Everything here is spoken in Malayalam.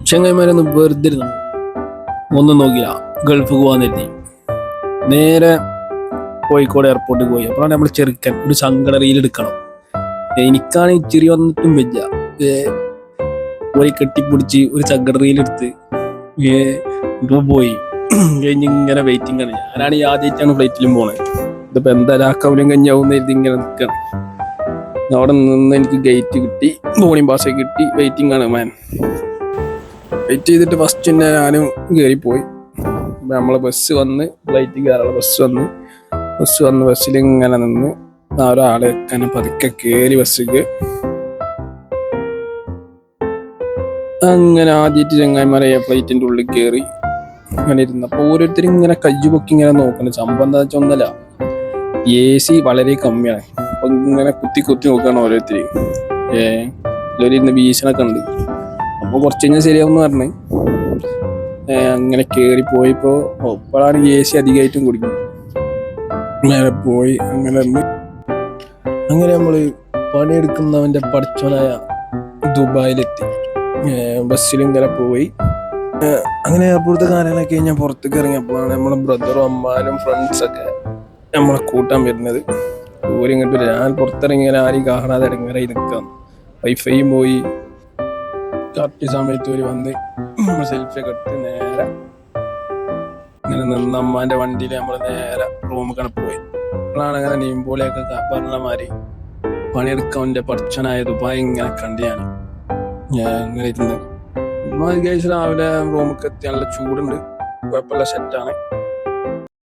ചെങ്ങന്മാരൊന്നും വെറുതെ ഇരുന്നു ഒന്നും നോക്കില്ല. ഗൾഫ് പോകാൻ എത്തി നേരെ കോഴിക്കോട് എയർപോർട്ടിൽ പോയി. അപ്പോഴാണ് നമ്മൾ ചെറുക്കൻ ഒരു സങ്കട റീൽ എടുക്കണം. എനിക്കാണ് ഇച്ചിരി വന്നിട്ടും വെച്ച പോയി കെട്ടിപ്പിടിച്ച് ഒരു സങ്കട റീലെടുത്ത് ഇപ്പൊ പോയി കഴിഞ്ഞ് ഇങ്ങനെ വെയിറ്റിംഗ് ആണ്. ഞാനാണ് ഈ ആദ്യമായിട്ടാണ് ഫ്ലൈറ്റിലും പോണത്. ഇതിപ്പോ എന്താ രാക്കവലും കഞ്ഞാവും എഴുതി ഇങ്ങനെ നിൽക്കണം. അവിടെ നിന്ന് എനിക്ക് ഗേറ്റ് കിട്ടി, ബോർഡിംഗ് പാസ് കിട്ടി. വെയിറ്റിംഗ് ആണ് മാൻ. വെയിറ്റ് ചെയ്തിട്ട് ഫസ്റ്റ് തന്നെ ഞാനും കയറിപ്പോയി. നമ്മളെ ബസ് വന്ന് ഫ്ലൈറ്റ് കയറാനുള്ള ബസ് വന്ന് ബസ്സിൽ ഇങ്ങനെ നിന്ന് ഒരാളെ തന്നെ പതുക്കെ കയറി ബസ്സിക്ക്. അങ്ങനെ ആദ്യമായിട്ട് ചങ്ങായിമാരെ ഫ്ലൈറ്റിന്റെ ഉള്ളിൽ കയറി അങ്ങനെ ഇരുന്നപ്പോ ഓരോരുത്തരും ഇങ്ങനെ കയ്യു പൊക്കി ഇങ്ങനെ നോക്കണം. സംഭവം എന്താ വെച്ചാൽ ഒന്നല്ല, AC വളരെ കമ്മിയാണ്. അപ്പൊ ഇങ്ങനെ കുത്തി നോക്കുകയാണ് ഓരോരുത്തരും. ഇരുന്ന് ഭീഷണൊക്കെ ഉണ്ട്. അപ്പൊ കുറച്ച് കഴിഞ്ഞാൽ ശരിയാവും പറഞ്ഞ് അങ്ങനെ കേറി പോയിപ്പോ ഇപ്പോഴാണ് AC അധികമായിട്ടും കുടിക്കുന്നത്. അങ്ങനെ പോയി അങ്ങനെ നമ്മള് പണിയെടുക്കുന്നവന്റെ പഠിച്ചവനായ ദുബായിലെത്തി. ബസ്സിൽ ഇങ്ങനെ പോയി അങ്ങനെ എയർപോർട്ട് കാര്യങ്ങളൊക്കെ ഞാൻ പുറത്തേക്ക് ഇറങ്ങിയപ്പോഴാണ് നമ്മളെ ബ്രദറും അമ്മാനും ഫ്രണ്ട്സൊക്കെ നമ്മളെ കൂട്ടാൻ വരുന്നത്. ഇങ്ങോട്ട് ഞാൻ പുറത്തിറങ്ങിയാൽ ആരും കാണാതെ ഇടങ്ങറായി നിൽക്കാം. വൈഫൈയും പോയി. കറക്റ്റ് സമയത്ത് ഒരു വന്ന് സെൽഫി ഒക്കെ എടുത്ത് നേരെ ഇങ്ങനെ നിന്ന് അമ്മാന്റെ വണ്ടിയിൽ നമ്മൾ നേരെ റൂമിൽ പോയി. അപ്പോഴാണ് അങ്ങനെ നീമ്പോലെയൊക്കെ പറഞ്ഞ മാതിരി പണിയെടുക്കാൻ്റെ പഠിച്ചനായ ദുബായ് ഇങ്ങനെ കണ്ട് ഞാൻ ഇങ്ങനെ ഇരുന്ന് രാവിലെ റൂമൊക്കെ എത്തി. നല്ല ചൂടുണ്ട്, കുഴപ്പമില്ല, സെറ്റാണ്.